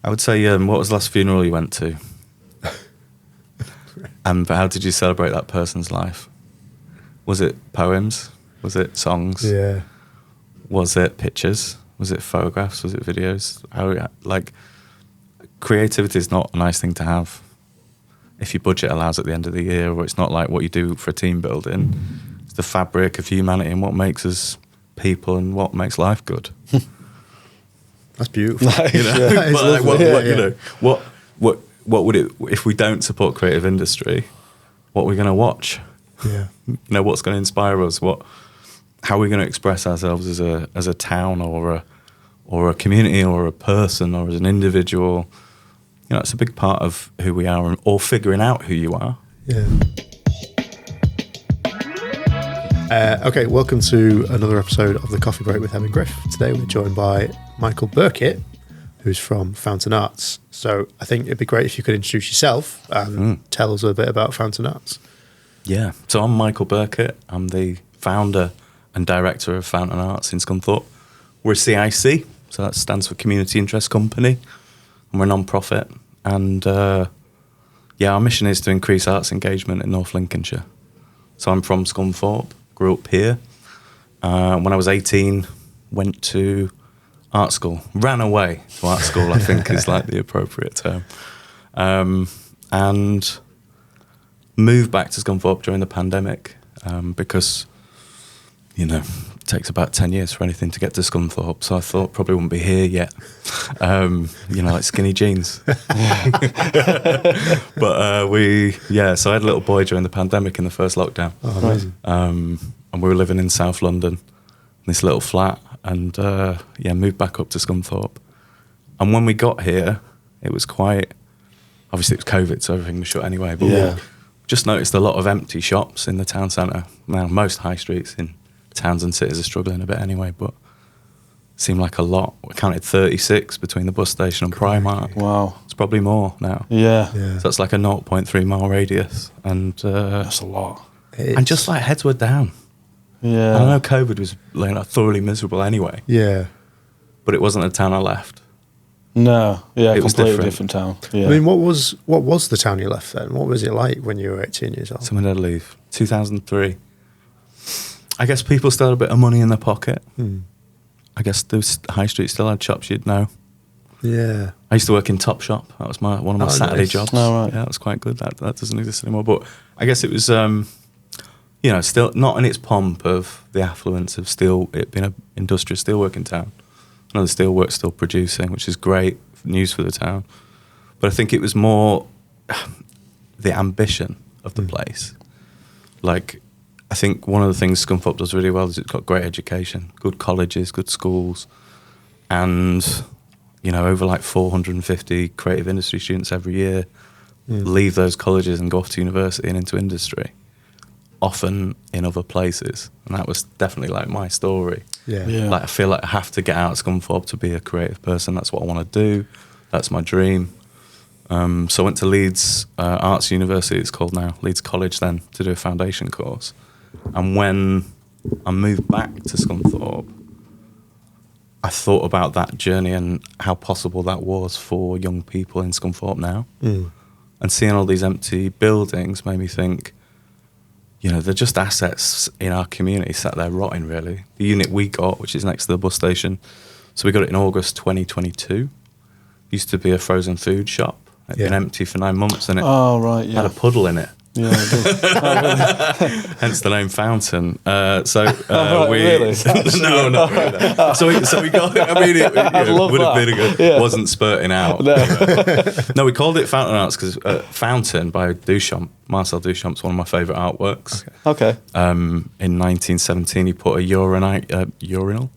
I would say, what was the last funeral you went to? And how did you celebrate that person's life? Was it poems? Was it songs? Yeah. Was it pictures? Was it photographs? Was it videos? Creativity is not a nice thing to have if your budget allows at the end of the year, or it's not like what you do for a team building. It's the fabric of humanity and what makes us people and what makes life good. That's beautiful. What would it, if we don't support creative industry, what are we going to watch? Yeah. What's going to inspire us? How are we going to express ourselves as a town or a community or a person or as an individual? It's a big part of who we are, or figuring out who you are. Yeah. Okay, welcome to another episode of The Coffee Break with Hebb&Griff. Today we're joined by Michael Burkitt, who's from Fountain Arts. So I think it'd be great if you could introduce yourself and tell us a bit about Fountain Arts. Yeah, so I'm Michael Burkitt. I'm the founder and director of Fountain Arts in Scunthorpe. We're a CIC, so that stands for Community Interest Company, and we're a non-profit. And our mission is to increase arts engagement in North Lincolnshire. So I'm from Scunthorpe, grew up here. When I was 18, went to art school. Ran away to art school, I think is like the appropriate term. And moved back to Scunthorpe during the pandemic because, it takes about 10 years for anything to get to Scunthorpe. So I thought probably wouldn't be here yet. Like skinny jeans. But so I had a little boy during the pandemic in the first lockdown. Oh, amazing. And we were living in South London, in this little flat, and moved back up to Scunthorpe. And when we got here, it was obviously it was COVID, so everything was shut anyway, but we just noticed a lot of empty shops in the town centre. Now, most high streets in towns and cities are struggling a bit anyway, but it seemed like a lot. We counted 36 between the bus station and Primark. Wow. It's probably more now. Yeah. So that's like a 0.3 mile radius. And That's a lot. And just like heads were down. Yeah. I know COVID was thoroughly miserable anyway. Yeah. But it wasn't a town I left. No. Yeah, It was completely different. different town. Yeah. I mean, what was the town you left then? What was it like when you were 18 years old? Someone had to leave. 2003. I guess people still had a bit of money in their pocket. I guess those high streets still had shops you'd know. Yeah. I used to work in Topshop. That was one of my Saturday nice. jobs. Oh, right. Yeah, that was quite good. That doesn't exist anymore. But I guess it was, still not in its pomp of the affluence of it being an industrial steelworking town. I know the steelwork's still producing, which is great news for the town. But I think it was more the ambition of the place. Like, I think one of the things Scunthorpe does really well is it's got great education, good colleges, good schools, and over like 450 creative industry students every year leave those colleges and go off to university and into industry, often in other places. And that was definitely like my story. Yeah. Like, I feel like I have to get out of Scunthorpe to be a creative person. That's what I want to do. That's my dream. So I went to Leeds Arts University, it's called now, Leeds College then, to do a foundation course. And when I moved back to Scunthorpe, I thought about that journey and how possible that was for young people in Scunthorpe now. And seeing all these empty buildings made me think, they're just assets in our community sat there rotting, really. The unit we got, which is next to the bus station, so we got it in August 2022, used to be a frozen food shop. It'd been empty for 9 months and it had a puddle in it. Yeah, I did. Oh, really? Hence the name Fountain. Really? No, not really. So we got it. I mean, it would have been good. Yeah. Wasn't spurting out. No, we called it Fountain Arts because Fountain by Duchamp. Marcel Duchamp's one of my favourite artworks. Okay. In 1917, he put a urinal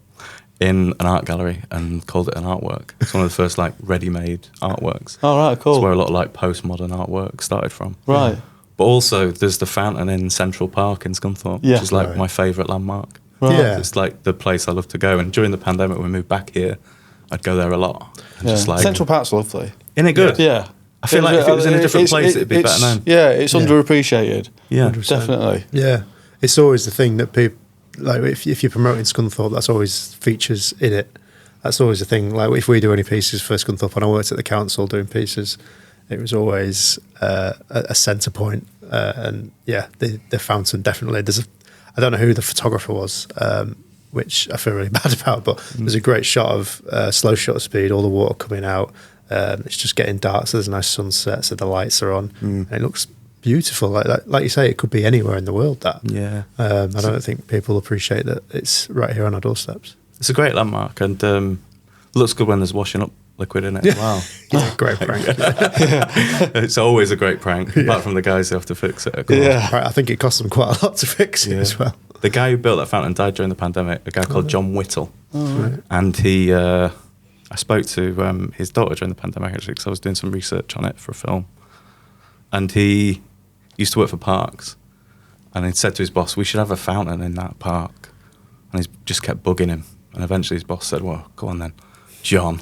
in an art gallery and called it an artwork. It's one of the first like ready-made artworks. Oh, right, cool. It's where a lot of like postmodern artwork started from. Right. But also, there's the fountain in Central Park in Scunthorpe, which is like my favourite landmark. Right. Yeah. It's like the place I love to go. And during the pandemic, when we moved back here, I'd go there a lot. And just like, Central Park's lovely. Isn't it good? Yeah. I feel like if it was in a different place, it'd be better known. Yeah, it's underappreciated. Yeah, 100%. Definitely. Yeah. It's always the thing that people, like if you're promoting Scunthorpe, that's always features in it. that's always the thing. Like if we do any pieces for Scunthorpe, and I worked at the council doing pieces, it was always a centre point. And yeah, the fountain definitely. I don't know who the photographer was, which I feel really bad about, but there's a great shot of slow shutter speed, all the water coming out. It's just getting dark, so there's a nice sunset, so the lights are on, and it looks beautiful. Like you say, it could be anywhere in the world. That I don't think people appreciate that it's right here on our doorsteps. It's a great landmark, and looks good when there's washing up liquid in it as well. Yeah, great prank. It's always a great prank, apart from the guys who have to fix it. Of course. Right, I think it cost them quite a lot to fix it as well. The guy who built that fountain died during the pandemic, a guy called John Whittle. Right. And he, I spoke to his daughter during the pandemic, actually, because I was doing some research on it for a film. And he used to work for parks. And he said to his boss, we should have a fountain in that park. And he just kept bugging him. And eventually his boss said, well, go on then, John.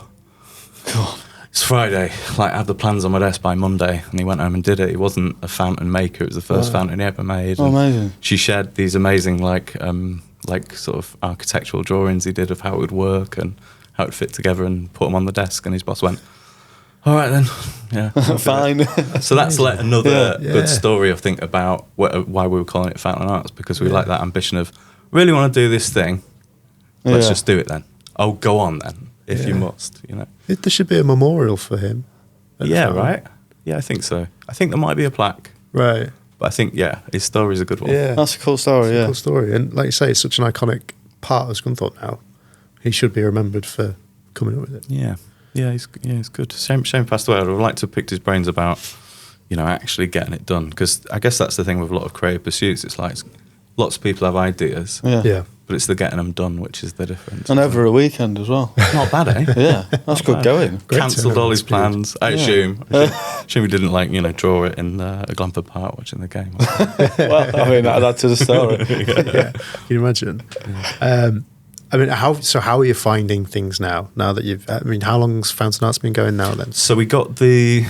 God, it's Friday. Like, I have the plans on my desk by Monday. And he went home and did it. He wasn't a fountain maker. It was the first fountain he ever made. Oh, amazing. She shared these amazing, like sort of architectural drawings he did of how it would work and how it would fit together, and put them on the desk. And his boss went, all right then, yeah, fine. So that's like another good story, I think, about why we were calling it Fountain Arts, because we like that ambition of really want to do this thing. Let's just do it then. Oh, go on then, if you must, you know. There should be a memorial for him. Yeah, right? Yeah, I think so. I think there might be a plaque. Right. But I think, his story's a good one. Yeah. That's a cool story, Cool story. And like you say, it's such an iconic part of Scunthorpe now. He should be remembered for coming up with it. Yeah. Yeah, he's good. Shame passed away. I'd like to have picked his brains about, actually getting it done. Because I guess that's the thing with a lot of creative pursuits. It's like lots of people have ideas. Yeah. But it's the getting them done, which is the difference. And over a weekend as well. Not bad, eh? Yeah, that's good going. Cancelled all his plans. I assume he didn't draw it in a Glamford Park watching the game. Well, I mean, that adds to the story. Yeah. Can you imagine? How are you finding things now? Now that how long's Fountain Arts been going now then? So I probably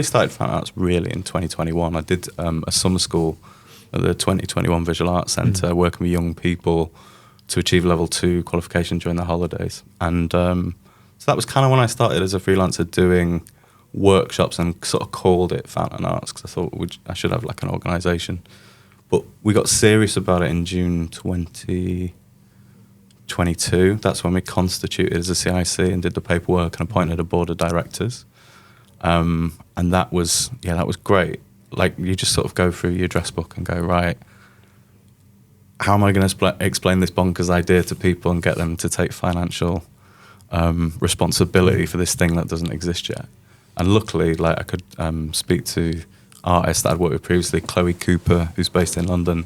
started Fountain Arts really in 2021. I did a summer school at the 2021 Visual Arts Centre, working with young people to achieve level 2 qualification during the holidays. And so that was kind of when I started as a freelancer doing workshops, and sort of called it Fountain Arts because I thought I should have like an organisation. But we got serious about it in June 2022. That's when we constituted as a CIC and did the paperwork and appointed a board of directors. And that was great. Like, you just sort of go through your address book and go, right, how am I going to explain this bonkers idea to people and get them to take financial responsibility for this thing that doesn't exist yet? And luckily, like, I could speak to artists that I'd worked with previously, Chloe Cooper, who's based in London,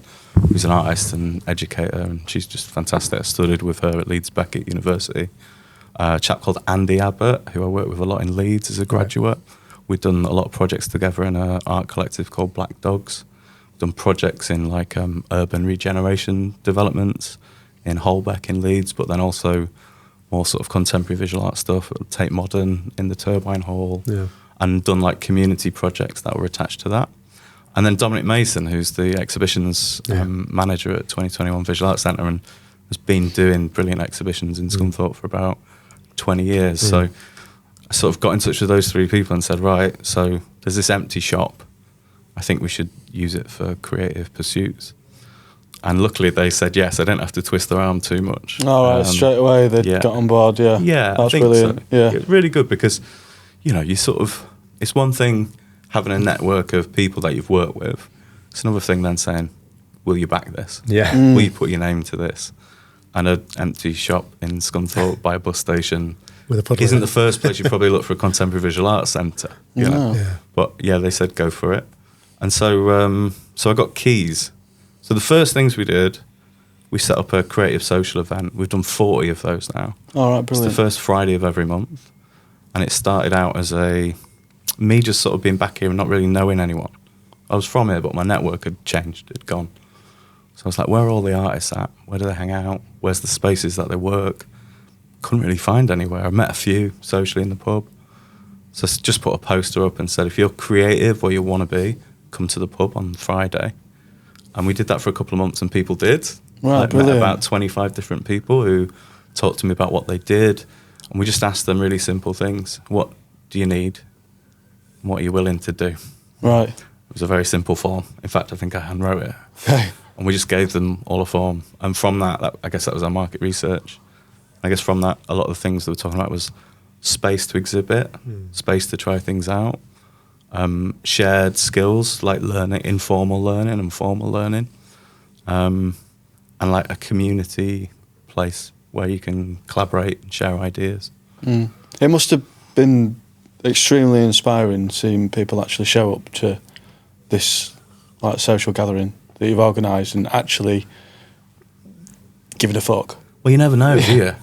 who's an artist and educator, and she's just fantastic. I studied with her at Leeds Burkitt University. A chap called Andy Abbott, who I worked with a lot in Leeds as a graduate. Right. We've done a lot of projects together in an art collective called Black Dogs. We've done projects in like urban regeneration developments in Holbeck in Leeds, but then also more sort of contemporary visual art stuff at Tate Modern in the Turbine Hall, and done like community projects that were attached to that. And then Dominic Mason, who's the exhibitions manager at 2021 Visual Arts Centre, and has been doing brilliant exhibitions in Scunthorpe for about 20 years. So I sort of got in touch with those three people and said, right, so there's this empty shop. I think we should use it for creative pursuits. And luckily they said yes. I didn't have to twist their arm too much. All right, straight away they got on board, Yeah, that's I think brilliant. so. Yeah. It's really good because, you sort of, it's one thing having a network of people that you've worked with. It's another thing then saying, will you back this? Yeah. Will you put your name to this? And an empty shop in Scunthorpe by a bus station isn't the first place you probably look for a contemporary visual arts centre. You know? Yeah. But they said go for it. And so I got keys. So the first things we did, we set up a creative social event. We've done 40 of those now. All right, brilliant. It's the first Friday of every month. And it started out as me just sort of being back here and not really knowing anyone. I was from here, but my network had changed. It'd gone. So I was like, where are all the artists at? Where do they hang out? Where's the spaces that they work? Couldn't really find anywhere. I met a few socially in the pub. So I just put a poster up and said, if you're creative or you want to be, come to the pub on Friday. And we did that for a couple of months and people did. Right, met brilliant. about 25 different people who talk to me about what they did. And we just asked them really simple things. What do you need? What are you willing to do? Right. It was a very simple form. In fact, I think I handwrote it. Okay. And we just gave them all a form. And from that, I guess that was our market research. I guess from that, a lot of the things that we're talking about was space to exhibit, space to try things out, shared skills like learning, informal learning and formal learning, and like a community place where you can collaborate and share ideas. It must have been extremely inspiring seeing people actually show up to this like social gathering that you've organised and actually give it a fuck. Well, you never know, do you?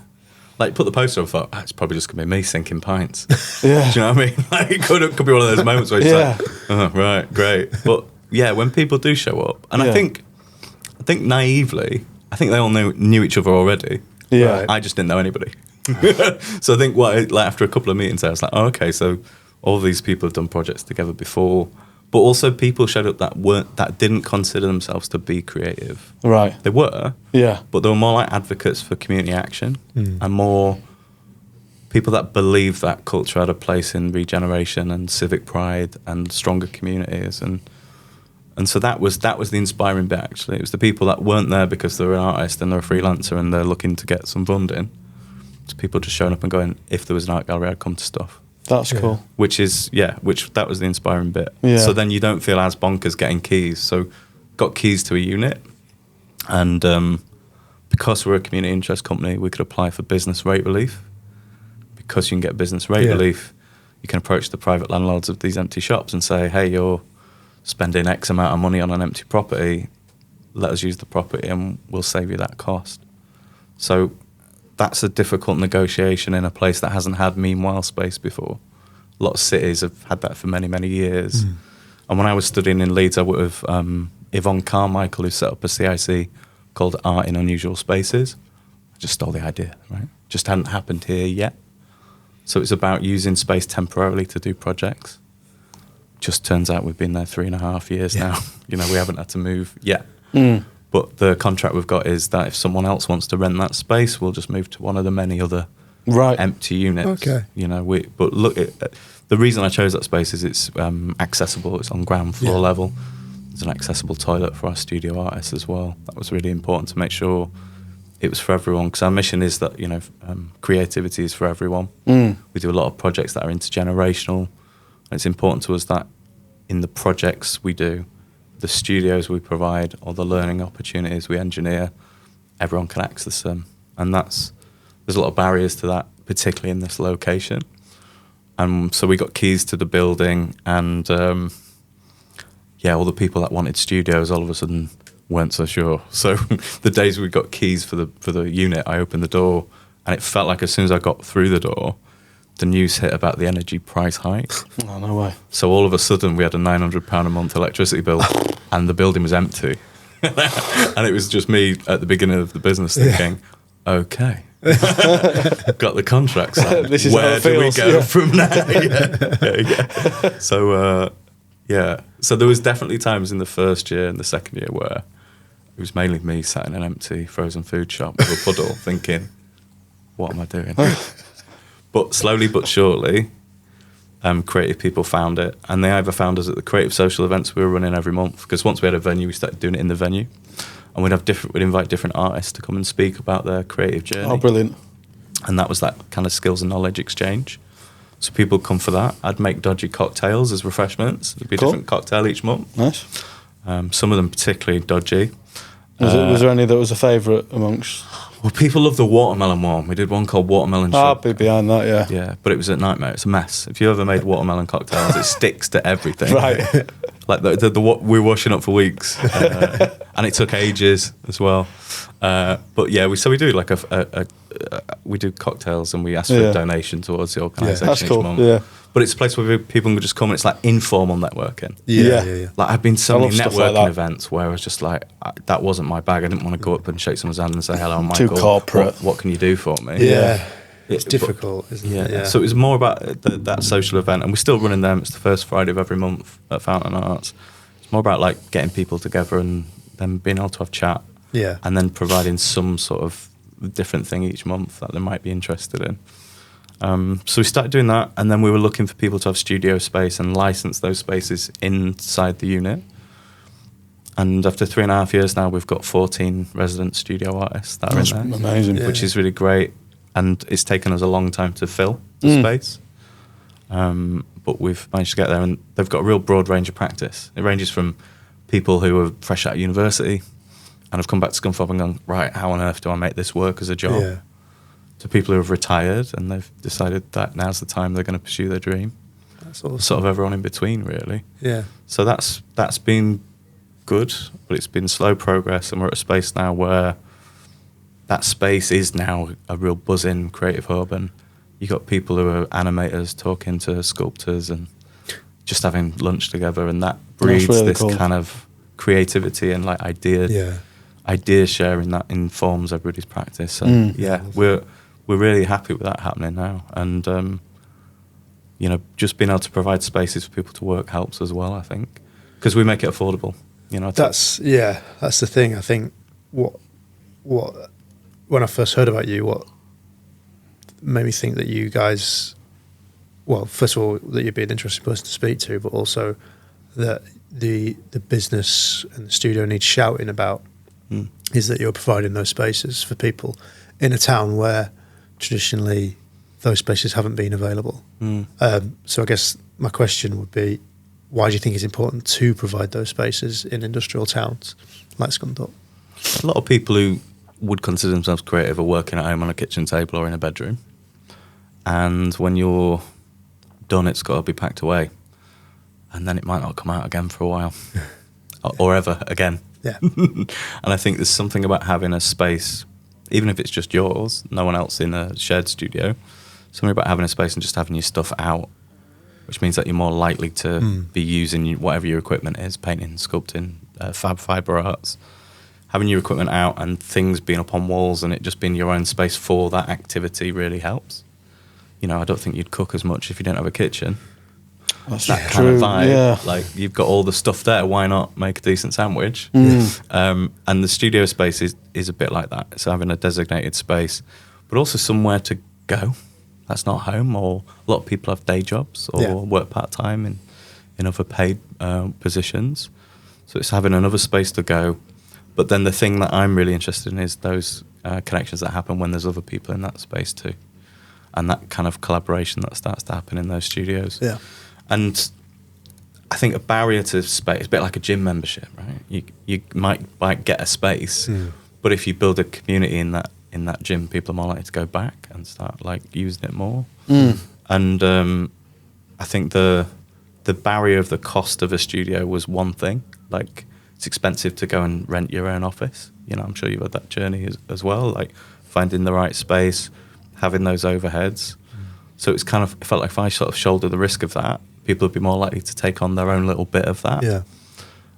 Like, put the poster up, thought, it's probably just going to be me sinking pints. Yeah. Do you know what I mean? Like, it could be one of those moments where you're like, oh, right, great. But yeah, when people do show up, and I think naively, I think they all knew each other already. Yeah. Right. I just didn't know anybody. So I think after a couple of meetings, I was like, oh, okay, so all these people have done projects together before. But also people showed up that didn't consider themselves to be creative. Right. They were. Yeah. But they were more like advocates for community action and more people that believed that culture had a place in regeneration and civic pride and stronger communities. And so that was the inspiring bit, actually. It was the people that weren't there because they're an artist and they're a freelancer and they're looking to get some funding. It's people just showing up and going, if there was an art gallery, I'd come to stuff. That's cool. Which that was the inspiring bit. Yeah. So then you don't feel as bonkers getting keys. So got keys to a unit, and because we're a community interest company, we could apply for business rate relief. Because you can get business rate relief, you can approach the private landlords of these empty shops and say, hey, you're spending X amount of money on an empty property, let us use the property and we'll save you that cost. So that's a difficult negotiation in a place that hasn't had meanwhile space before. A lot of cities have had that for many, many years. And when I was studying in Leeds, I worked with Yvonne Carmichael, who set up a CIC called Art in Unusual Spaces. I just stole the idea, right? Just hadn't happened here yet. So it's about using space temporarily to do projects. Just turns out we've been there 3.5 years now. You know, we haven't had to move yet. But the contract we've got is that if someone else wants to rent that space, we'll just move to one of the many other empty units. Okay. You know, but look, the reason I chose that space is it's accessible. It's on ground floor level. There's an accessible toilet for our studio artists as well. That was really important to make sure it was for everyone, because our mission is that, you know, creativity is for everyone. We do a lot of projects that are intergenerational. And it's important to us that in the projects we do, the studios we provide, or the learning opportunities we engineer, everyone can access them. And there's a lot of barriers to that, particularly in this location. And so we got keys to the building, and all the people that wanted studios all of a sudden weren't so sure. So the days we got keys for the unit, I opened the door, and it felt like as soon as I got through the door, the news hit about the energy price hike. Oh, no way. So all of a sudden we had a £900 a month electricity bill and the building was empty. And it was just me at the beginning of the business thinking, okay, got the contract signed. This is where how it do we feels, go from there? So there was definitely times in the first year and the second year where it was mainly me sat in an empty frozen food shop with a puddle thinking, what am I doing? But slowly but surely, creative people found it, and they either found us at the creative social events we were running every month, because once we had a venue, we started doing it in the venue, and we'd invite different artists to come and speak about their creative journey. Oh, brilliant. And that was that kind of skills and knowledge exchange. So people would come for that. I'd make dodgy cocktails as refreshments. There'd be a different cocktail each month. Nice. Some of them particularly dodgy. Was there any that was a favourite amongst? Well, people love the watermelon one. We did one called watermelon I'll shake. be behind that, yeah. Yeah, but it was a nightmare. It's a mess. If you ever made watermelon cocktails, it sticks to everything. Right. Like we were washing up for weeks, and it took ages as well. But yeah, we do like we do cocktails, and we ask for a donation towards the organisation That's each cool. month. Yeah. But it's a place where people can just come, and it's like informal networking. Yeah. Like I've been to so I many love stuff like networking that. events where I was just like, that wasn't my bag. I didn't want to go up and shake someone's hand and say, hello, I'm Michael. Too corporate. What can you do for me? Yeah. It's But- difficult, isn't it? yeah. So it was more about that social event, and we're still running them. It's the first Friday of every month at Fountain Arts. It's more about like getting people together and then being able to have chat, Yeah. and then providing some sort of different thing each month that they might be interested in. So we started doing that, and then we were looking for people to have studio space and license those spaces inside the unit. And after 3.5 years now, we've got 14 resident studio artists that are in there. Amazing. Yeah. Which is really great. And it's taken us a long time to fill the space. But we've managed to get there, and they've got a real broad range of practice. It ranges from people who are fresh out of university and have come back to Scunthorpe and gone, right, how on earth do I make this work as a job? Yeah. To people who have retired and they've decided that now's the time they're going to pursue their dream. That's awesome. Sort of everyone in between, really. Yeah. So that's been good, but it's been slow progress, and we're at a space now where that space is now a real buzzing creative hub, and you got people who are animators talking to sculptors and just having lunch together, and that breeds really this cool. kind of creativity and like idea sharing that informs everybody's practice. So we're really happy with that happening now, and just being able to provide spaces for people to work helps as well, I think, because we make it affordable. That's the thing. I think what when I first heard about you, what made me think that you guys, well, first of all, that you'd be an interesting person to speak to, but also that the business and the studio needs shouting about is that you're providing those spaces for people in a town where traditionally those spaces haven't been available. So I guess my question would be, why do you think it's important to provide those spaces in industrial towns like Scunthorpe? A lot of people who would consider themselves creative are working at home on a kitchen table or in a bedroom. And when you're done, it's got to be packed away. And then it might not come out again for a while. or ever again. Yeah. And I think there's something about having a space, even if it's just yours, no one else in a shared studio, something about having a space and just having your stuff out, which means that you're more likely to be using whatever your equipment is, painting, sculpting, fibre arts, having your equipment out and things being up on walls and it just being your own space for that activity really helps. I don't think you'd cook as much if you didn't have a kitchen. That's That true. kind of vibe. Yeah. Like, you've got all the stuff there, why not make a decent sandwich? And the studio space is a bit like that. It's having a designated space, but also somewhere to go. That's not home, or a lot of people have day jobs or work part-time in other paid positions. So it's having another space to go. But then the thing that I'm really interested in is those connections that happen when there's other people in that space too. And that kind of collaboration that starts to happen in those studios. Yeah. And I think a barrier to space is a bit like a gym membership, right? You might get a space, but if you build a community in that gym, people are more likely to go back and start like using it more. And I think the barrier of the cost of a studio was one thing. Like, it's expensive to go and rent your own office. I'm sure you've had that journey as well, like finding the right space, having those overheads. So it felt like if I sort of shoulder the risk of that, people would be more likely to take on their own little bit of that. Yeah.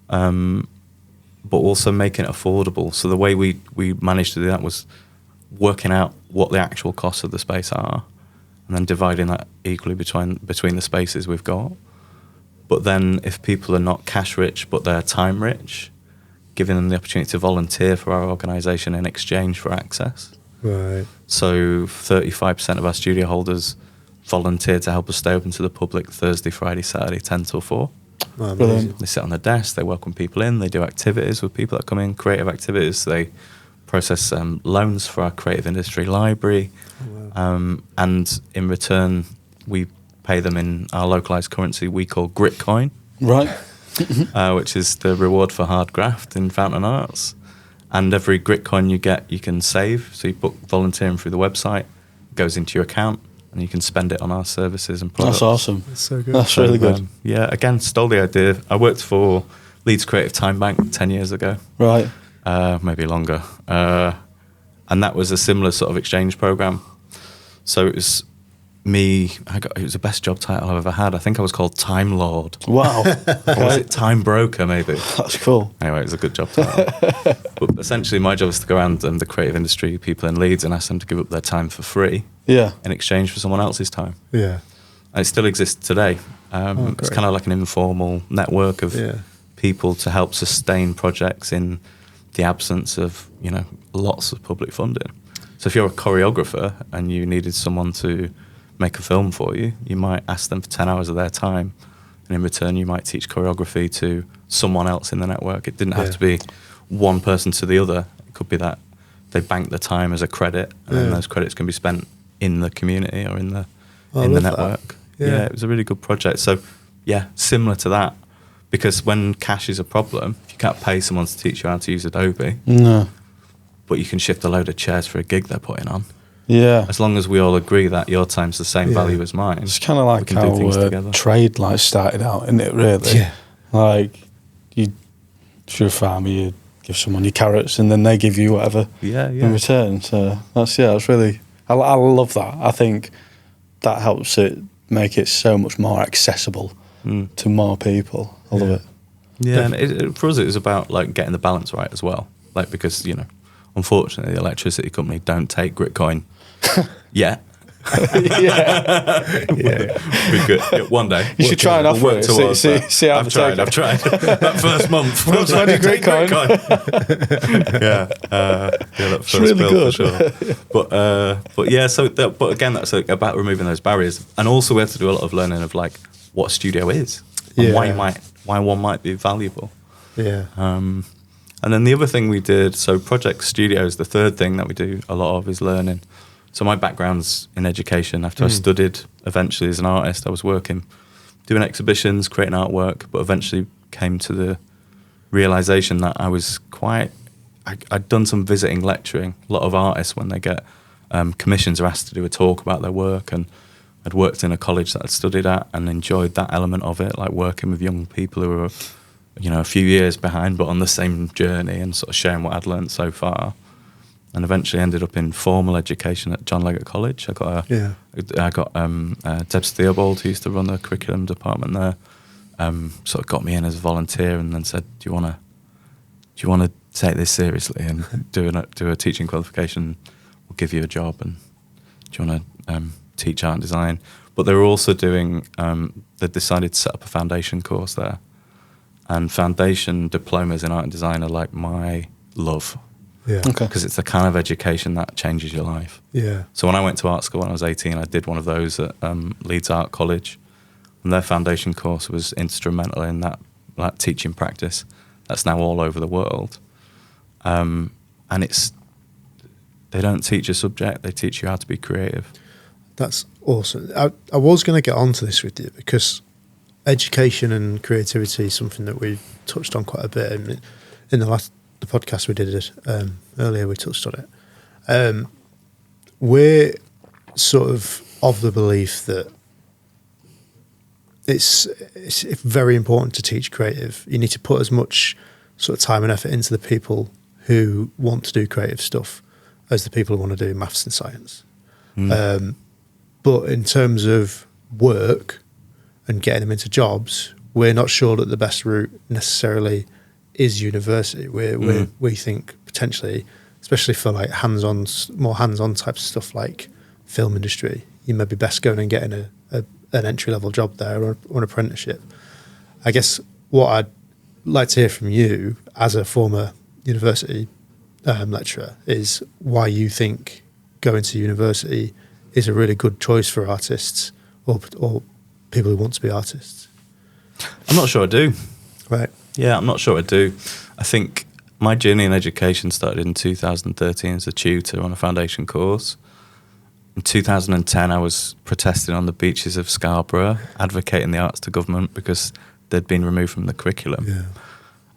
But also making it affordable. So the way we managed to do that was working out what the actual costs of the space are, and then dividing that equally between the spaces we've got. But then if people are not cash rich, but they're time rich, giving them the opportunity to volunteer for our organisation in exchange for access. Right. So 35% of our studio holders volunteer to help us stay open to the public Thursday, Friday, Saturday, 10 till 4. Wow, Brilliant. They sit on the desk, they welcome people in, they do activities with people that come in, creative activities. They process loans for our creative industry library. Oh, wow. And in return, we pay them in our localised currency we call Gritcoin, Right. which is the reward for hard graft in Fountain Arts. And every Gritcoin you get, you can save. So you book volunteering through the website, it goes into your account, and you can spend it on our services and products. That's awesome. That's so good. That's really good. Again, stole the idea. I worked for Leeds Creative Time Bank 10 years ago, Right. maybe longer. And that was a similar sort of exchange program. So it was it was the best job title I've ever had. I think I was called Time Lord. Wow. Or was it Time Broker, maybe? That's cool. Anyway, it was a good job title. But essentially, my job was to go around the creative industry, people in Leeds, and ask them to give up their time for free Yeah. in exchange for someone else's time. Yeah. And it still exists today. It's great. kind of like an informal network of Yeah. people to help sustain projects in the absence of, lots of public funding. So if you're a choreographer and you needed someone to make a film for you, you might ask them for 10 hours of their time, and in return you might teach choreography to someone else in the network. It didn't have to be one person to the other. It could be that they bank the time as a credit, and then those credits can be spent in the community or in the network. Yeah, it was a really good project. So yeah, similar to that, because when cash is a problem, if you can't pay someone to teach you how to use Adobe, but you can shift a load of chairs for a gig they're putting on. Yeah. As long as we all agree that your time's the same value as mine. It's kind of like how trade like started out, isn't it, really? Yeah. Like, if you're a farmer, you give someone your carrots and then they give you whatever in return. So that's really, I love that. I think that helps it make it so much more accessible to more people. I love it. Yeah, and for us it was about like getting the balance right as well. Like, because, unfortunately the electricity company don't take Gritcoin yet. Yeah. Be good. Yeah, one day. You should try and offer it. See how I've tried. That first month. We'll try to Gritcoin. That first really bill good. for sure. But yeah, but again, that's like about removing those barriers, and also we have to do a lot of learning of like what studio is, and why one might be valuable. Yeah. And then the other thing we did, so Project Studios, the third thing that we do a lot of is learning. So my background's in education. After I studied eventually as an artist, I was working, doing exhibitions, creating artwork, but eventually came to the realization that I was I'd done some visiting lecturing. A lot of artists, when they get commissions, are asked to do a talk about their work, and I'd worked in a college that I'd studied at and enjoyed that element of it, like working with young people who were, a few years behind, but on the same journey, and sort of sharing what I'd learned so far. And eventually ended up in formal education at John Leggett College. I got Debs Theobald, who used to run the curriculum department there, sort of got me in as a volunteer, and then said, "Do you want to take this seriously and do a teaching qualification? We'll give you a job, and do you want to teach art and design?" But they were also doing. They decided to set up a foundation course there, and foundation diplomas in art and design are like my love. Yeah. Okay. Because it's the kind of education that changes your life. Yeah. So when I went to art school when I was 18, I did one of those at Leeds Art College, and their foundation course was instrumental in that teaching practice. That's now all over the world, and they don't teach a subject; they teach you how to be creative. That's awesome. I was going to get onto this with you because education and creativity is something that we touched on quite a bit in the podcast we did earlier. We touched on it. We're sort of the belief that it's very important to teach creative. You need to put as much sort of time and effort into the people who want to do creative stuff as the people who want to do maths and science. But in terms of work and getting them into jobs, we're not sure that the best route necessarily is university. We think potentially, especially for like more hands-on types of stuff like film industry, you may be best going and getting an entry-level job there or an apprenticeship. I guess what I'd like to hear from you as a former university lecturer is why you think going to university is a really good choice for artists or people who want to be artists. I'm not sure I do. Right. Yeah, I'm not sure I do. I think my journey in education started in 2013 as a tutor on a foundation course. In 2010, I was protesting on the beaches of Scarborough, advocating the arts to government because they'd been removed from the curriculum. Yeah.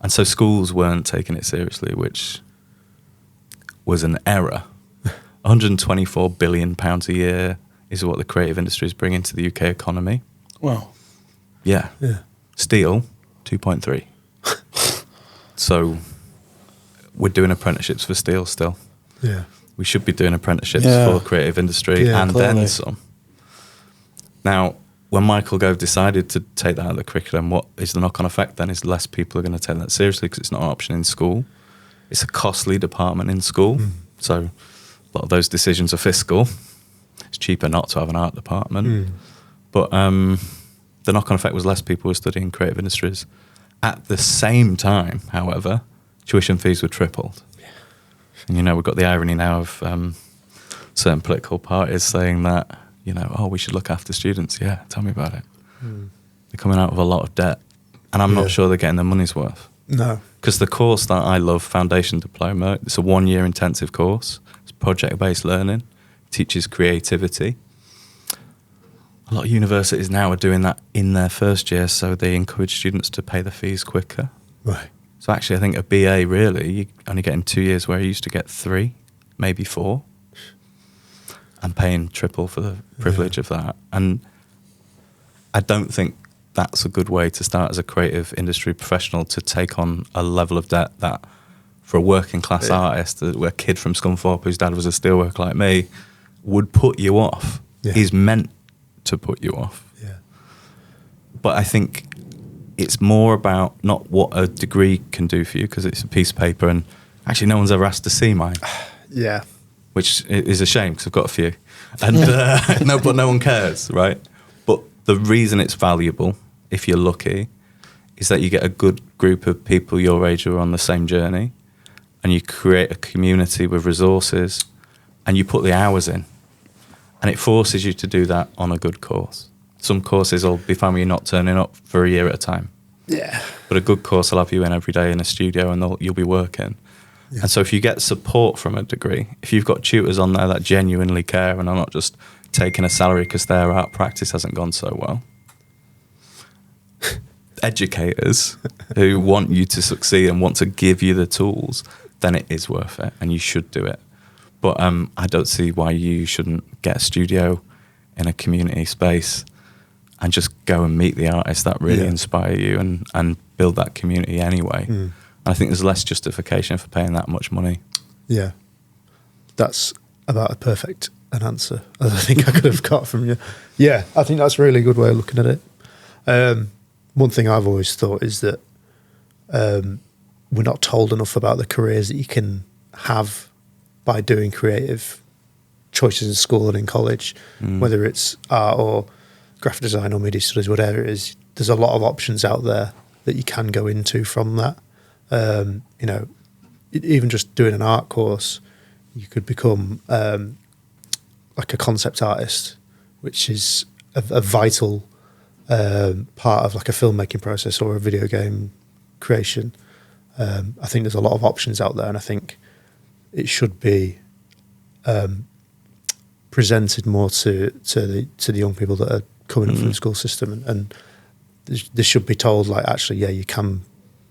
And so schools weren't taking it seriously, which was an error. £124 billion a year is what the creative industry is bringing to the UK economy. Wow. Yeah. Steel, 2.3. So we're doing apprenticeships for steel still. Yeah. We should be doing apprenticeships for creative industry and clearly. then some. Now, when Michael Gove decided to take that out of the curriculum, what is the knock-on effect then is less people are going to take that seriously because it's not an option in school. It's a costly department in school. So a lot of those decisions are fiscal. It's cheaper not to have an art department. But the knock-on effect was less people were studying creative industries. At the same time, however, tuition fees were tripled. And we've got the irony now of certain political parties saying that, you know, oh, we should look after students. Yeah, tell me about it. They're coming out with a lot of debt, and I'm not sure they're getting their money's worth. No. Because the course that I love, Foundation Diploma, it's a 1-year intensive course. It's project-based learning, teaches creativity. A lot of universities now are doing that in their first year, so they encourage students to pay the fees quicker. Right. So actually, I think a BA, really, you only get in 2 years where you used to get 3, maybe 4, and paying triple for the privilege of that. And I don't think that's a good way to start as a creative industry professional, to take on a level of debt that, for a working class artist, a kid from Scunthorpe whose dad was a steelworker like me, would put you off. Yeah. He's meant to put you off. Yeah. But I think it's more about not what a degree can do for you, because it's a piece of paper, and actually no one's ever asked to see mine. Yeah. Which is a shame, because I've got a few. And but no one cares, right? But the reason it's valuable, if you're lucky, is that you get a good group of people your age who are on the same journey, and you create a community with resources, and you put the hours in. And it forces you to do that on a good course. Some courses will be fine with you not turning up for a year at a time. Yeah. But a good course will have you in every day in a studio, and you'll be working. Yeah. And so if you get support from a degree, if you've got tutors on there that genuinely care and are not just taking a salary because their art practice hasn't gone so well, educators who want you to succeed and want to give you the tools, then it is worth it, and you should do it. But I don't see why you shouldn't get a studio in a community space and just go and meet the artists that really inspire you, and build that community anyway. And I think there's less justification for paying that much money. Yeah. That's about as perfect an answer as I think I could have got from you. Yeah, I think that's a really good way of looking at it. One thing I've always thought is that we're not told enough about the careers that you can have by doing creative choices in school and in college, whether it's art or graphic design or media studies, whatever it is. There's a lot of options out there that you can go into from that. You know, even just doing an art course, you could become like a concept artist, which is a vital part of like a filmmaking process or a video game creation. I think there's a lot of options out there, and I think it should be presented more to the young people that are coming up through the school system, and they should be told, like, actually, yeah, you can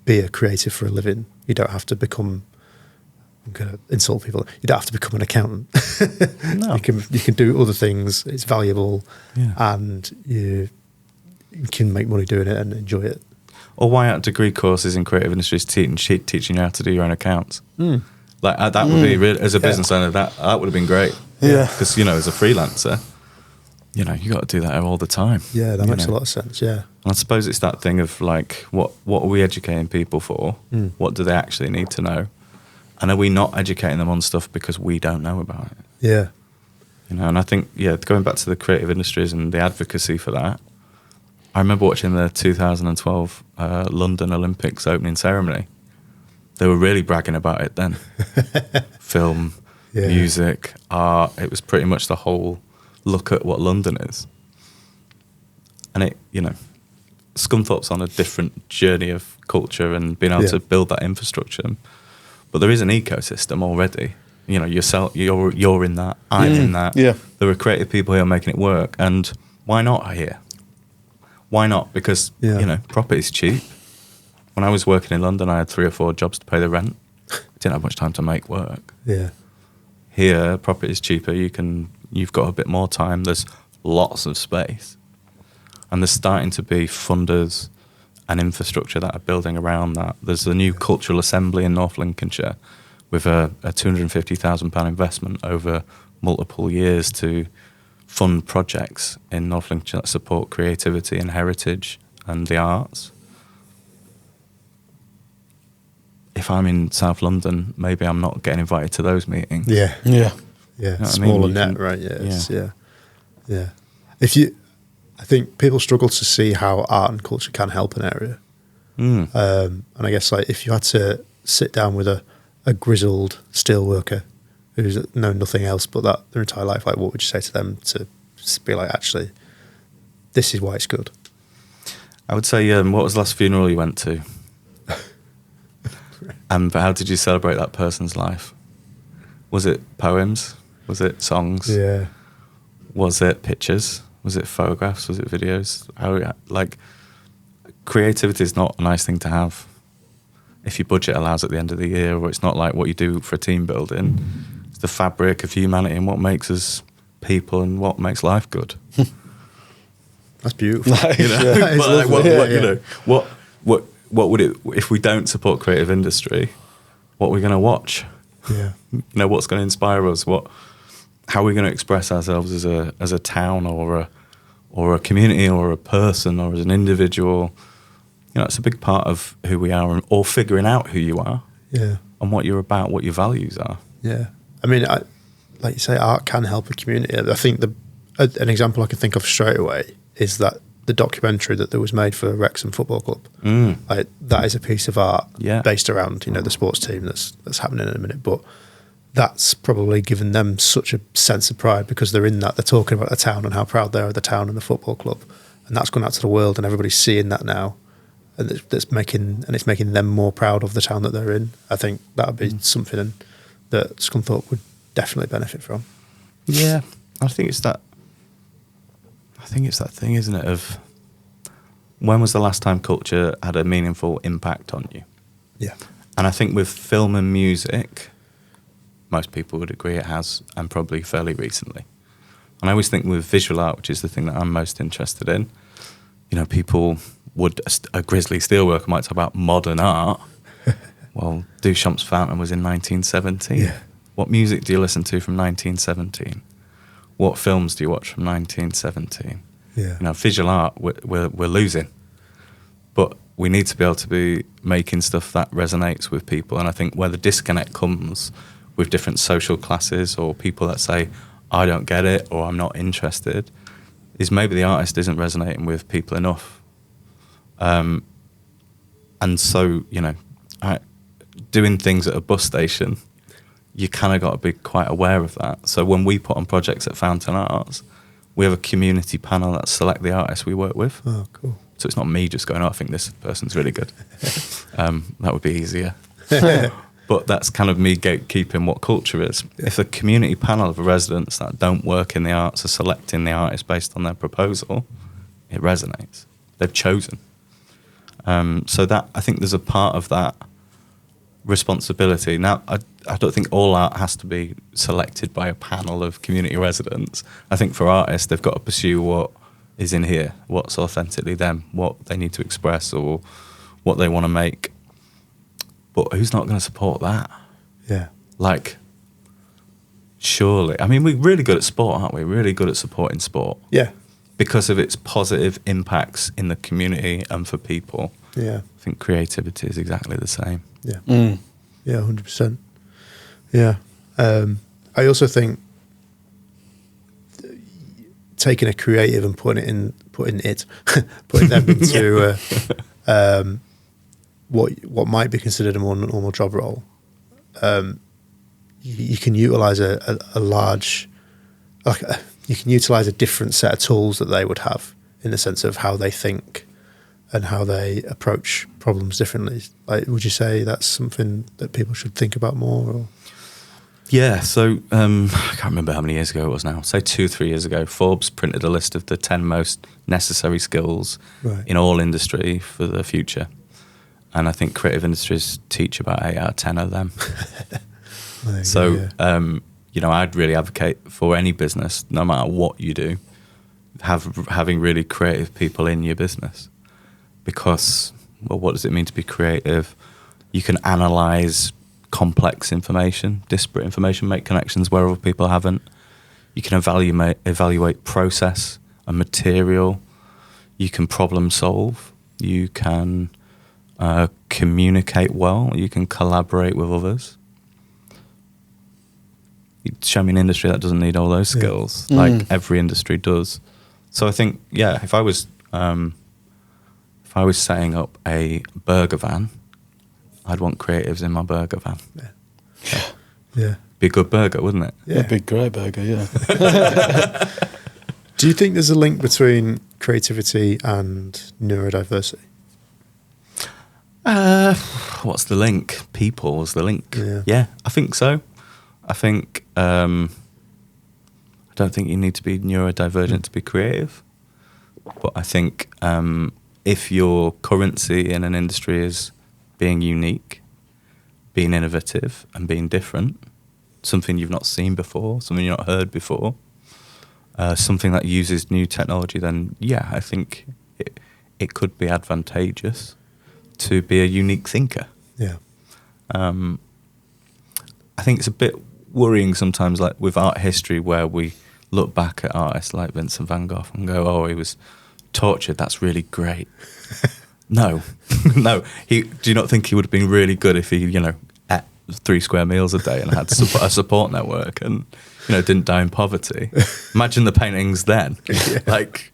be a creative for a living. You don't have to become, I'm going to insult people, you don't have to become an accountant. No. You can do other things. It's valuable, and you can make money doing it and enjoy it. Or why aren't degree courses in creative industries teaching you how to do your own accounts? Like that would be really, as a business owner, that would have been great. Yeah, because, you know, as a freelancer, you know, you got to do that all the time. Yeah, that makes a lot of sense. Yeah, and I suppose it's that thing of like, what are we educating people for? What do they actually need to know? And are we not educating them on stuff because we don't know about it? Yeah, you know. And I think, going back to the creative industries and the advocacy for that, I remember watching the 2012 London Olympics opening ceremony. They were really bragging about it then. Film, music, art. It was pretty much the whole look at what London is. And it, you know, Scunthorpe's on a different journey of culture and being able to build that infrastructure. But there is an ecosystem already. You know, you're in that, I'm in that. Yeah. There are creative people here making it work. And why not here? Why not? Because, you know, property's cheap. When I was working in London, I had 3 or 4 jobs to pay the rent. I didn't have much time to make work. Yeah. Here, property's cheaper. You've got a bit more time. There's lots of space. And there's starting to be funders and infrastructure that are building around that. There's a new cultural assembly in North Lincolnshire with a £250,000 investment over multiple years to fund projects in North Lincolnshire that support creativity and heritage and the arts. If I'm in South London, maybe I'm not getting invited to those meetings. Yeah. Yeah. Yeah. You know Smaller net, right? Yeah. Yeah. I think people struggle to see how art and culture can help an area. And I guess, like, if you had to sit down with a grizzled steelworker who's known nothing else but that their entire life, like what would you say to them to be like, actually, this is why it's good? I would say, what was the last funeral you went to? And how did you celebrate that person's life? Was it poems? Was it songs? Yeah. Was it pictures? Was it photographs? Was it videos? Like, creativity is not a nice thing to have if your budget allows at the end of the year, or it's not like what you do for team building. It's the fabric of humanity and what makes us people and what makes life good. That's beautiful. You know? That is But like, lovely. you know, what would it, if we don't support creative industry, what are we going to watch? Yeah. You know, what's going to inspire us? How are we going to express ourselves as a town or a community or a person or as an individual? You know, it's a big part of who we are, or figuring out who you are, Yeah. and what you're about, what your values are. Yeah. I mean, like you say, art can help a community. I think an example I can think of straight away is that the documentary that was made for Wrexham Football Club. Like, that is a piece of art based around, the sports team that's happening in a minute. But that's probably given them such a sense of pride because they're in that. They're talking about the town and how proud they are of the town and the football club. And that's gone out to the world and everybody's seeing that now. And it's making them more proud of the town that they're in. I think that would be something that Scunthorpe would definitely benefit from. Yeah, I think it's that thing, isn't it, of when was the last time culture had a meaningful impact on you? Yeah. And I think with film and music, most people would agree it has, and probably fairly recently. And I always think with visual art, which is the thing that I'm most interested in, people would, a Grizzly Steelworker might talk about modern art. Well, Duchamp's Fountain was in 1917. Yeah. What music do you listen to from 1917? What films do you watch from 1917? Yeah. Visual art, we're losing. But we need to be able to be making stuff that resonates with people. And I think where the disconnect comes with different social classes or people that say, I don't get it or I'm not interested, is maybe the artist isn't resonating with people enough. And so, doing things at a bus station, you kind of got to be quite aware of that. So when we put on projects at Fountain Arts, we have a community panel that select the artists we work with. Oh, cool. So it's not me just going, I think this person's really good. That would be easier. But that's kind of me gatekeeping what culture is. Yeah. If a community panel of residents that don't work in the arts are selecting the artist based on their proposal, it resonates. They've chosen. So that, I think there's a part of that responsibility. Now, I don't think all art has to be selected by a panel of community residents. I think for artists, they've got to pursue what is in here, what's authentically them, what they need to express or what they want to make. But who's not going to support that? Yeah. Like, surely. I mean, we're really good at sport, aren't we? Really good at supporting sport. Yeah. Because of its positive impacts in the community and for people. Yeah. I think creativity is exactly the same. Yeah. Mm. Yeah, 100%. Yeah. I also think taking a creative and putting them into what might be considered a more normal job role, you can utilize a large, you can utilize a different set of tools that they would have in the sense of how they think and how they approach problems differently. Like, would you say that's something that people should think about more? Or? Yeah, so I can't remember how many years ago it was now. Say 2 or 3 years ago, Forbes printed a list of the 10 most necessary skills in all industry for the future. And I think creative industries teach about 8 out of 10 of them. So, I'd really advocate for any business, no matter what you do, having really creative people in your business. Because, well, what does it mean to be creative? You can analyse complex information, disparate information, make connections where other people haven't. You can evaluate process and material. You can problem solve. You can communicate well. You can collaborate with others. You show me an industry that doesn't need all those skills, like every industry does. So I think, if I was setting up a burger van, I'd want creatives in my burger van. Yeah. Be a good burger, wouldn't it? Yeah, big great burger. Yeah. Do you think there's a link between creativity and neurodiversity? What's the link? People is the link. Yeah. I think so. I think I don't think you need to be neurodivergent to be creative, but I think if your currency in an industry is being unique, being innovative, and being different, something you've not seen before, something you've not heard before, something that uses new technology, then yeah, I think it could be advantageous to be a unique thinker. Yeah. I think it's a bit worrying sometimes, like with art history, where we look back at artists like Vincent van Gogh and go, "Oh, he was tortured. That's really great." No, no. Do you not think he would have been really good if he, ate 3 square meals a day and had a support network and, didn't die in poverty? Imagine the paintings then, like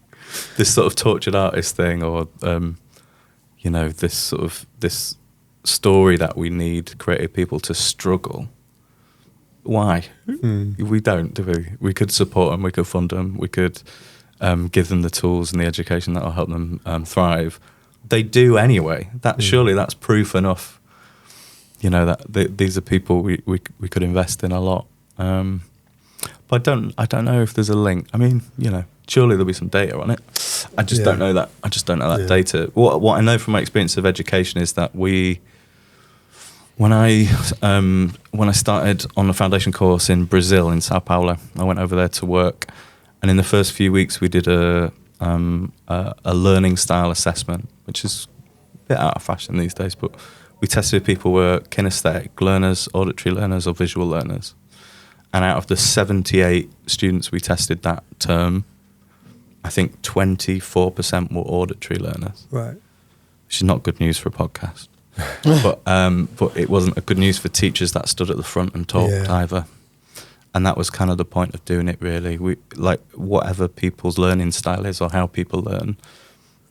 this sort of tortured artist thing, or this story that we need creative people to struggle. Why? We don't, do we? We could support them, we could fund them, we could give them the tools and the education that will help them thrive. They do anyway. Surely that's proof enough, that these are people we could invest in a lot. But I don't know if there's a link. I mean, surely there'll be some data on it. I just don't know that. I just don't know that data. What I know from my experience of education is that when I started on the foundation course in Brazil, in Sao Paulo, I went over there to work, and in the first few weeks we did a learning style assessment, which is a bit out of fashion these days, but we tested if people were kinesthetic learners, auditory learners, or visual learners. And out of the 78 students we tested that term, I think 24% were auditory learners. Right. Which is not good news for a podcast. But it wasn't a good news for teachers that stood at the front and talked either. And that was kind of the point of doing it, really. We, like, whatever people's learning style is or how people learn,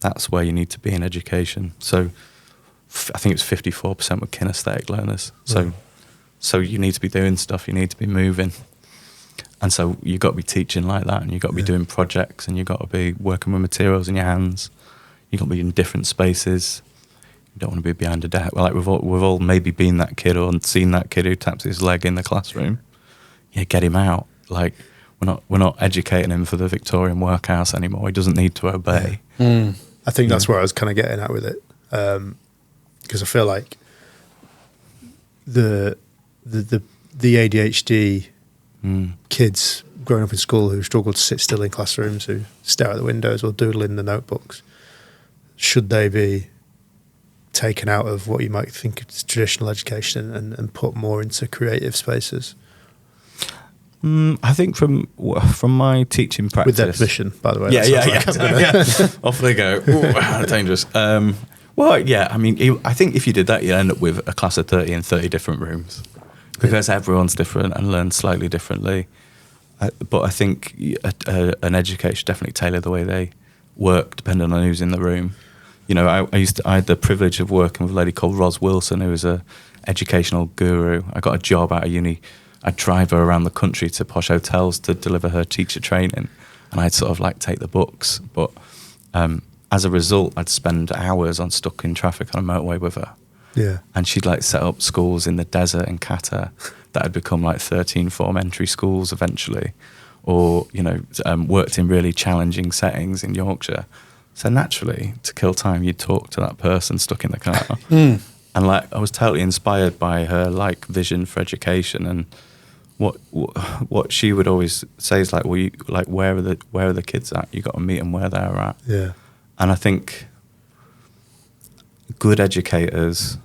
that's where you need to be in education. So I think it's 54% were kinesthetic learners. So you need to be doing stuff, you need to be moving. And so you've got to be teaching like that, and you've got to be doing projects, and you've got to be working with materials in your hands. You've got to be in different spaces. You don't want to be behind a desk. Like we've all maybe been that kid or seen that kid who taps his leg in the classroom. Yeah, get him out. Like we're not educating him for the Victorian workhouse anymore. He doesn't need to obey. I think that's where I was kind of getting at with it, because I feel like the ADHD kids growing up in school who struggle to sit still in classrooms, who stare at the windows or doodle in the notebooks, should they be taken out of what you might think is traditional education and put more into creative spaces? I think from my teaching practice, with their permission, by the way. Yeah. Off they go. Ooh, dangerous. Well, yeah. I mean, I think if you did that, you'd end up with a class of 30 in 30 different rooms, because everyone's different and learns slightly differently. But I think an educator should definitely tailor the way they work depending on who's in the room. I had the privilege of working with a lady called Ros Wilson, who was a educational guru. I got a job out of uni. I'd drive her around the country to posh hotels to deliver her teacher training, and I'd sort of like take the books. But as a result, I'd spend hours stuck in traffic on a motorway with her. Yeah. And she'd like set up schools in the desert in Qatar that had become like 13 form entry schools eventually, or, worked in really challenging settings in Yorkshire. So naturally, to kill time, you'd talk to that person stuck in the car. And like, I was totally inspired by her like vision for education, and what she would always say is like, where are the kids at? You got to meet them where they're at. Yeah. And I think good educators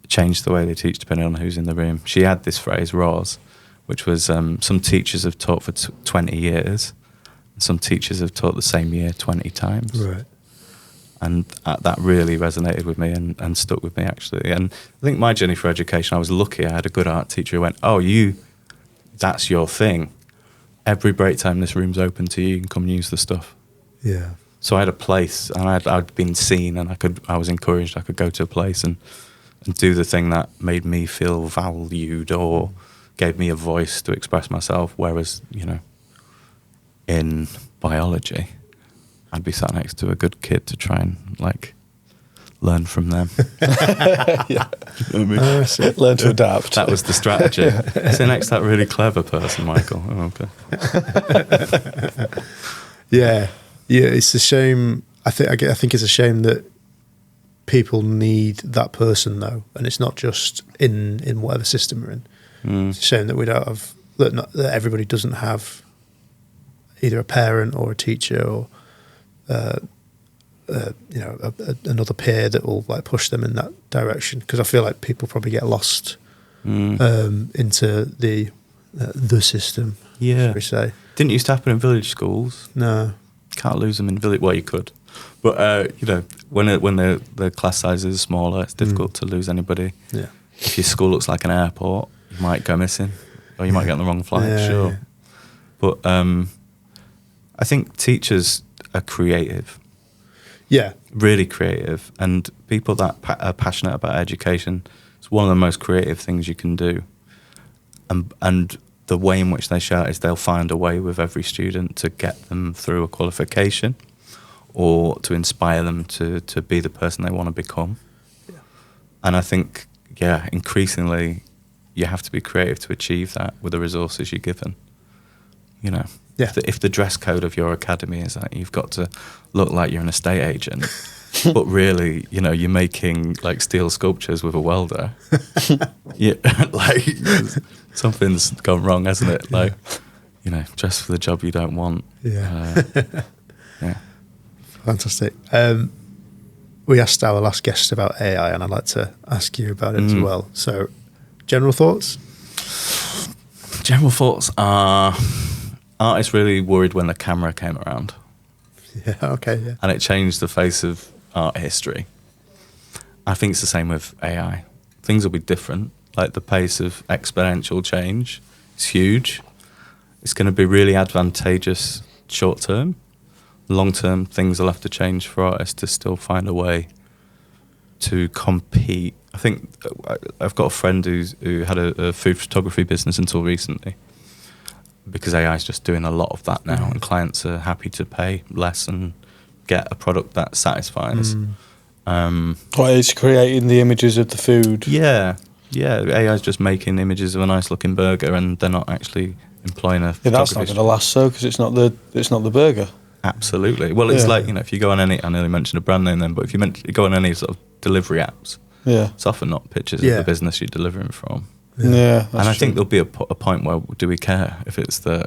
change the way they teach depending on who's in the room. She had this phrase, Ros, which was some teachers have taught for 20 years, and some teachers have taught the same year 20 times. Right. And that really resonated with me and stuck with me, actually. And I think my journey for education, I was lucky. I had a good art teacher who went, "Oh, that's your thing. Every break time this room's open to you. You can come and use the stuff." Yeah. So I had a place, and I'd been seen, and I was encouraged. I could go to a place and do the thing that made me feel valued or gave me a voice to express myself. Whereas, in biology, I'd be sat next to a good kid to try and learn from them. Yeah. Learn to adapt. That was the strategy. Sit next to that really clever person, Michael. Oh, okay. Yeah, it's a shame. I think it's a shame that people need that person though, and it's not just in whatever system we're in. It's a shame that we don't have that everybody doesn't have either a parent or a teacher or another peer that will push them in that direction. Because I feel like people probably get lost into the system. Yeah, shall we say. Didn't used to happen in village schools. No, Can't lose them in village. Well, you could, but when the class size is smaller, it's difficult to lose anybody. Yeah. If your school looks like an airport, you might go missing, or you might get on the wrong flight. Yeah, sure, yeah. but I think teachers are creative. Yeah. Really creative, and people that are passionate about education, it's one of the most creative things you can do. And the way in which they share it is they'll find a way with every student to get them through a qualification or to inspire them to be the person they want to become. Yeah. And I think, increasingly you have to be creative to achieve that with the resources you're given. Yeah. If the dress code of your academy is that you've got to look like you're an estate agent, but really, you're making steel sculptures with a welder. Something's gone wrong, hasn't it? Dress for the job you don't want. Yeah. Yeah. Fantastic. We asked our last guest about AI, and I'd like to ask you about it as well. So, general thoughts? General thoughts are... Artists really worried when the camera came around. Yeah, okay, yeah. And it changed the face of art history. I think it's the same with AI. Things will be different. The pace of exponential change is huge. It's going to be really advantageous short term. Long term, things will have to change for artists to still find a way to compete. I think I've got a friend who had a food photography business until recently, because AI is just doing a lot of that now, and clients are happy to pay less and get a product that satisfies. It's creating the images of the food. Yeah. AI is just making images of a nice looking burger, and they're not actually employing a. Yeah, that's not going to last though, because it's not the burger. Absolutely. Well, it's if you go on any, I nearly mentioned a brand name then, but if you go on any sort of delivery apps, it's often not pictures of the business you're delivering from. Yeah, and I think there'll be a point where do we care if it's I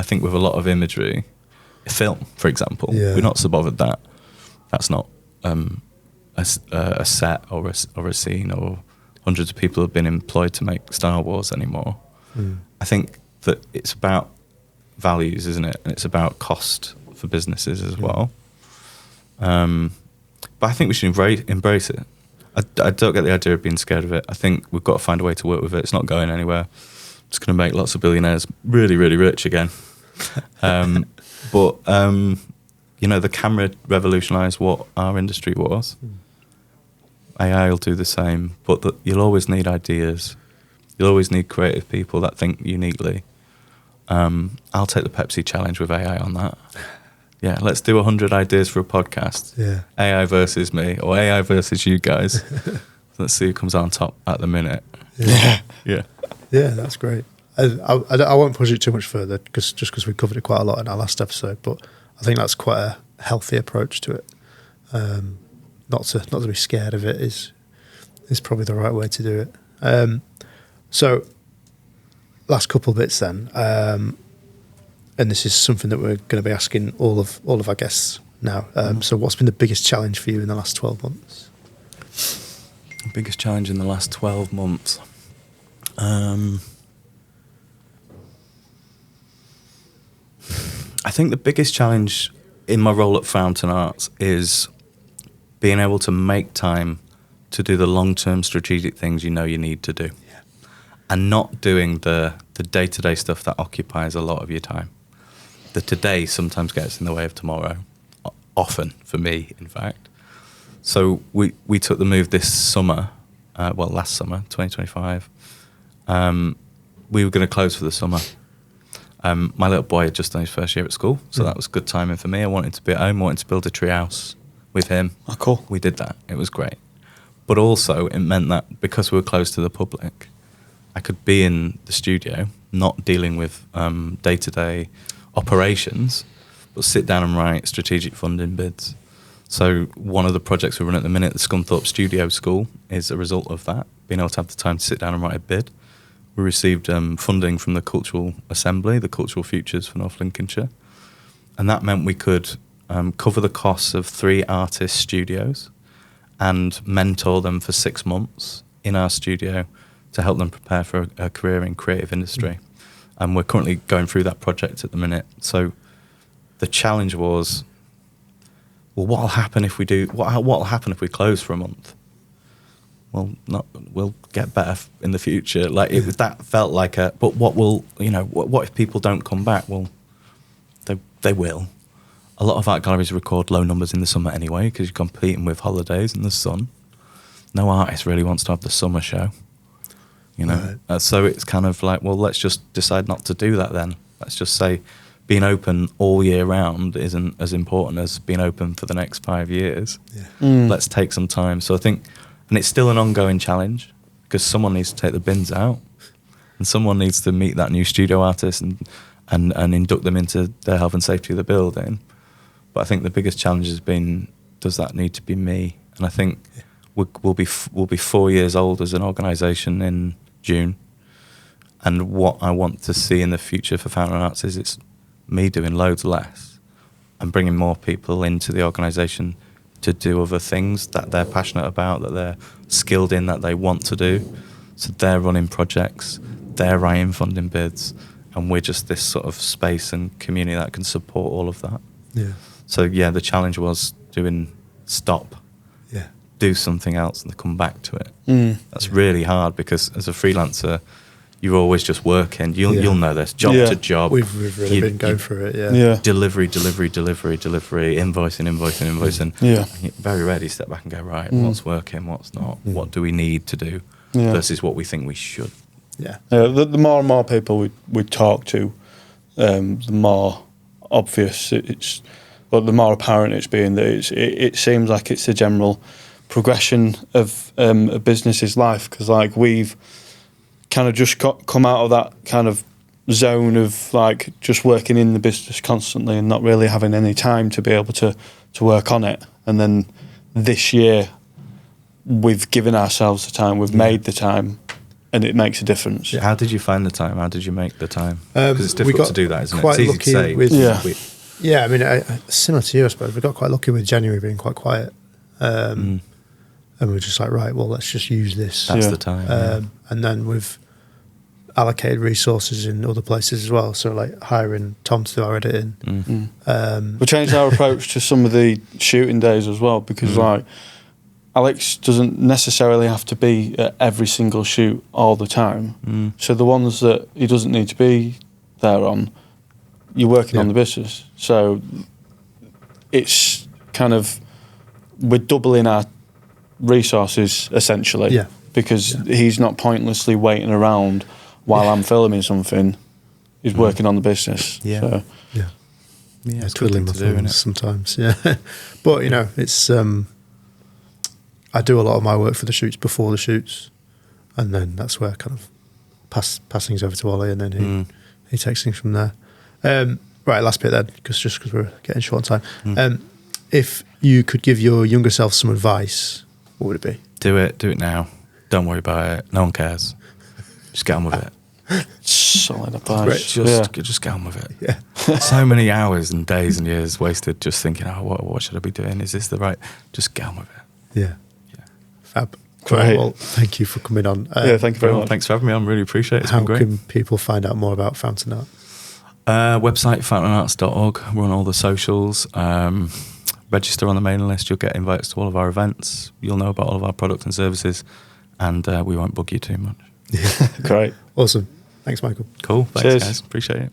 think with a lot of imagery, film, for example, we're not so bothered that that's not a set or a scene or hundreds of people have been employed to make Star Wars anymore. I think that it's about values, isn't it? And it's about cost for businesses as well. But I think we should embrace it. I don't get the idea of being scared of it. I think we've got to find a way to work with it. It's not going anywhere. It's going to make lots of billionaires really, really rich again. But the camera revolutionised what our industry was. AI will do the same, but you'll always need ideas. You'll always need creative people that think uniquely. I'll take the Pepsi challenge with AI on that. Yeah, let's do 100 ideas for a podcast. Yeah. AI versus me, or AI versus you guys. Let's see who comes on top at the minute. Yeah. Yeah. Yeah, that's great. I won't push it too much further, because we covered it quite a lot in our last episode, but I think that's quite a healthy approach to it. Not to be scared of it is probably the right way to do it. So, last couple of bits then. And this is something that we're going to be asking all of our guests now. So what's been the biggest challenge for you in the last 12 months? Biggest challenge in the last 12 months? I think the biggest challenge in my role at Fountain Arts is being able to make time to do the long-term strategic things you need to do. Yeah. And not doing the day-to-day stuff that occupies a lot of your time. The today sometimes gets in the way of tomorrow, often for me, in fact. So we took the move this summer, last summer, 2025, we were going to close for the summer. My little boy had just done his first year at school, so that was good timing for me. I wanted to be at home, wanted to build a tree house with him. Oh, cool. We did that. It was great. But also, it meant that because we were close to the public, I could be in the studio, not dealing with day-to-day operations, but sit down and write strategic funding bids. So one of the projects we run at the minute, the Scunthorpe Studio School, is a result of that, being able to have the time to sit down and write a bid. We received funding from the Cultural Assembly, the Cultural Futures for North Lincolnshire, and that meant we could cover the costs of 3 artist studios and mentor them for 6 months in our studio to help them prepare for a career in creative industry. And we're currently going through that project at the minute. So the challenge was, well, what'll happen if we do? What'll happen if we close for a month? Well, we'll get better in the future. Like that felt like a. But what will what if people don't come back? Well, they will. A lot of art galleries record low numbers in the summer anyway because you're competing with holidays and the sun. No artist really wants to have the summer show, Right. So it's kind of like, well, let's just decide not to do that then. Let's just say being open all year round isn't as important as being open for the next 5 years. Yeah. Let's take some time. So I think, and it's still an ongoing challenge because someone needs to take the bins out and someone needs to meet that new studio artist and induct them into the health and safety of the building. But I think the biggest challenge has been, does that need to be me? And I think we'll be 4 years old as an organisation in June. And what I want to see in the future for Fountain Arts is it's me doing loads less and bringing more people into the organisation to do other things that they're passionate about, that they're skilled in, that they want to do. So they're running projects, they're writing funding bids, and we're just this sort of space and community that can support all of that. Yeah. So the challenge was stop, do something else and come back to it. That's really hard because as a freelancer, you're always just working. You'll know this, job to job. We've really been going through it. Yeah. Delivery, invoicing. Yeah. And you're very ready to step back and go, right, what's working, what's not, what do we need to do versus what we think we should. Yeah. The more and more people we talk to, the more obvious the more apparent it's been that it seems like it's the general progression of a business's life, because like we've kind of just come out of that kind of zone of like just working in the business constantly and not really having any time to be able to work on it. And then this year we've given ourselves the time, we've made the time, and it makes a difference. Yeah. How did you find the time? How did you make the time? Because it's difficult to do that, isn't it? It's easy to say. Yeah, I mean, similar to you, I suppose. We got quite lucky with January being quite quiet. And we were just like, right, well, let's just use this. That's the time. And then we've allocated resources in other places as well. So, like, hiring Tom to do our editing. We changed our approach to some of the shooting days as well, because, like, Alex doesn't necessarily have to be at every single shoot all the time. So the ones that he doesn't need to be there on, you're working on the business. So it's kind of, we're doubling our resources essentially, because he's not pointlessly waiting around while I'm filming something. He's working on the business. It's twiddling my thumbs sometimes. But it's I do a lot of my work for the shoots before the shoots, and then that's where I kind of pass things over to Ollie, and then he takes things from there. Right, last bit then, because we're getting short on time. If you could give your younger self some advice, what would it be? Do it now. Don't worry about it. No one cares. Just get on with it. Solid advice. Just get on with it. Yeah. So many hours and days and years wasted just thinking, what should I be doing? Is this the right? Just get on with it. Yeah. Fab. Great. Well, thank you for coming on. Thank you very much. Thanks for having me on. Really appreciate it. It's been great. How can people find out more about Fountain Art? Website fountainarts.org. We're on all the socials. Register on the mailing list. You'll get invites to all of our events. You'll know about all of our products and services, and we won't bug you too much. Great. Awesome. Thanks, Michael. Cool. Thanks, guys. Appreciate it.